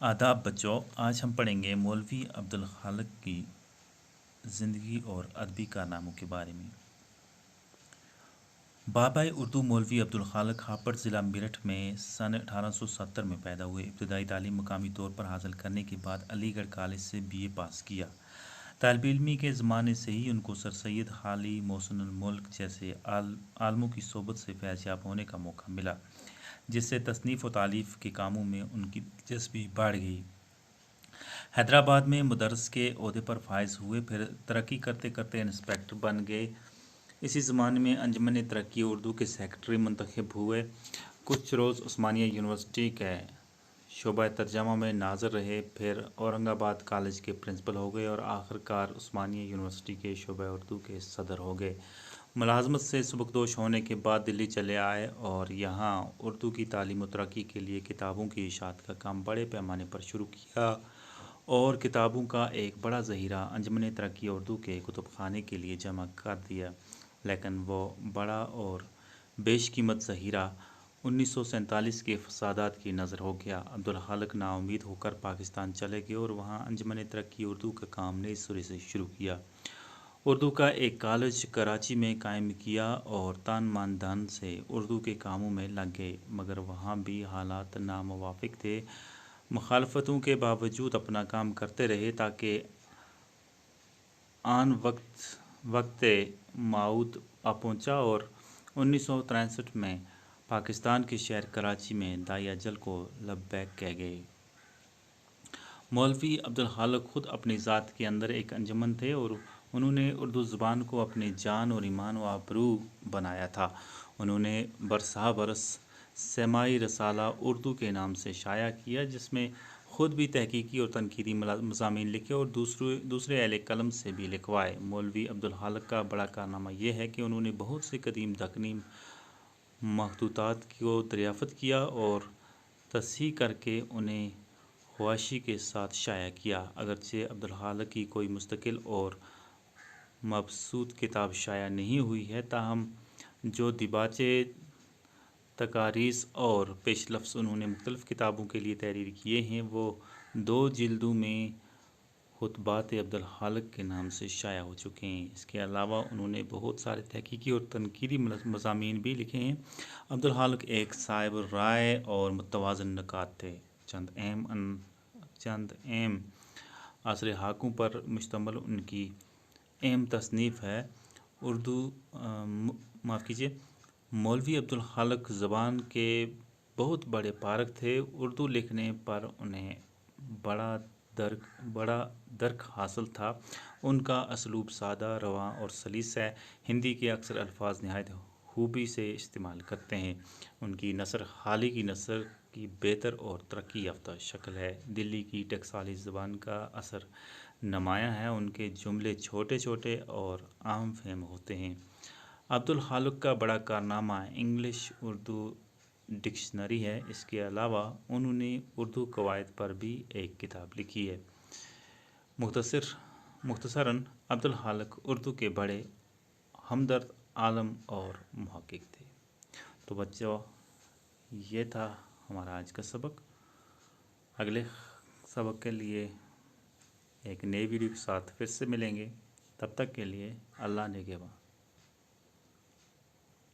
आदाब बच्चों, आज हम पढ़ेंगे मौलवी अब्दुल खालिक की ज़िंदगी और अदबी कारनामों के बारे में। बाबाए उर्दू मौलवी अब्दुल खालिक हापड़ ज़िला मेरठ में सन 1870 में पैदा हुए। इब्तदाई तालीम मुकामी तौर पर हासिल करने के बाद अलीगढ़ कॉलेज से बीए पास किया। तालिब इल्मी के ज़माने से ही उनको सर सैयद हाली मोहसिनुल मुल्क जैसे आलमों की सोबत से फैज़याब होने का मौका मिला, जिससे तसनीफ़ व तालीफ़ के कामों में उनकी दिलचस्पी बढ़ गई। हैदराबाद में मुदर्रिस के ओहदे पर फाइज हुए, फिर तरक्की करते करते इंस्पेक्टर बन गए। इसी ज़माने में अंजुमन तरक्की उर्दू के सेक्रेटरी मुंतखब हुए। कुछ रोज़ उस्मानिया यूनिवर्सिटी के शोबा तर्जमा में नाज़िर रहे, फिर औरंगाबाद कॉलेज के प्रिंसिपल हो गए और आखिरकार उस्मानिया यूनिवर्सिटी के शोबा उर्दू के सदर हो गए। मुलाजमत से सबकदोश होने के बाद दिल्ली चले आए और यहाँ उर्दू की तालीम व तरक्की के लिए किताबों की इशाअत का काम बड़े पैमाने पर शुरू किया और किताबों का एक बड़ा ज़ख़ीरा अंजुमन तरक्की उर्दू के कुतुबखाने के लिए जमा कर दिया। लेकिन वो बड़ा और बेशकीमत ज़ख़ीरा 1947 के फसादात की नज़र हो गया। अब्दुल खालिक नाउम्मीद होकर पाकिस्तान चले गए और वहाँ अंजुमन तरक्की उर्दू का काम नए सिरे से शुरू किया। उर्दू का एक कॉलेज कराची में कायम किया और तन मन धन से उर्दू के कामों में लग गए, मगर वहाँ भी हालात नामुवाफिक थे। मुखालफतों के बावजूद अपना काम करते रहे ताकि आन वक्त मौत आ पहुँचा और 1963 में पाकिस्तान के शहर कराची में दाई अजल को लब्बैक कह गए। मौलवी अब्दुल खालिक खुद अपनी ज़ात के अंदर एक अंजुमन थे और उन्होंने उर्दू ज़ुबान को अपनी जान और ईमान व आबरू बनाया था। उन्होंने बरसा बरस सेमाई रसाला उर्दू के नाम से शाया किया, जिसमें ख़ुद भी तहकीकी और तनकीदी मज़ामीन लिखे और दूसरे अहले कलम से भी लिखवाए। मौलवी अब्दुल खालिक का बड़ा कारनामा यह है कि उन्होंने बहुत से कदीम दक्कनी मखतूतात को दरियाफ़त किया और तस्हीह करके उन्हें ख्वाशी के साथ शाया किया। अगरचे अब्दुल खालिक की कोई मुस्तकिल और मबसूत किताब शाया नहीं हुई है, ताहम जो दिबाचे तकारीस और पेश लफ्ज़ उन्होंने मुख्तलिफ़ किताबों के लिए तहरीर किए हैं, वो 2 जिल्दों में खुतबात अब्दुल खालिक के नाम से शाया हो चुके हैं। इसके अलावा उन्होंने बहुत सारे तहकीकी और तनकीदी मज़ामीन भी लिखे हैं। अब्दुल खालिक एक साहिब राय और मुतवाज़िन निकात थे। चंद अहम असर हाकों पर मुश्तमिल उनकी अहम तसनीफ़ है। मौलवी अब्दुल खालिक ज़बान के बहुत बड़े पारख थे। उर्दू लिखने पर उन्हें बड़ा दर्क हासिल था। उनका असलूब सादा, रवां और सलीस है। हिंदी के अक्सर अल्फाज नहायत खूबी से इस्तेमाल करते हैं। उनकी नसर हाली की नसर की बेहतर और तरक्की याफ्ता शक्ल है। दिल्ली की टकसाली ज़बान का असर नुमायाँ है। उनके जुमले छोटे छोटे और आम फहम होते हैं। अब्दुल खालिक का बड़ा कारनामा इंग्लिश उर्दू डिक्शनरी है। इसके अलावा उन्होंने उर्दू कवायद पर भी एक किताब लिखी है। मुख्तसरन अब्दुल खालिक उर्दू के बड़े हमदर्द आलम और मुहक्किक थे। तो बच्चों, ये था हमारा आज का सबक। अगले सबक के लिए एक नई वीडियो के साथ फिर से मिलेंगे। तब तक के लिए अल्लाह निगहबान।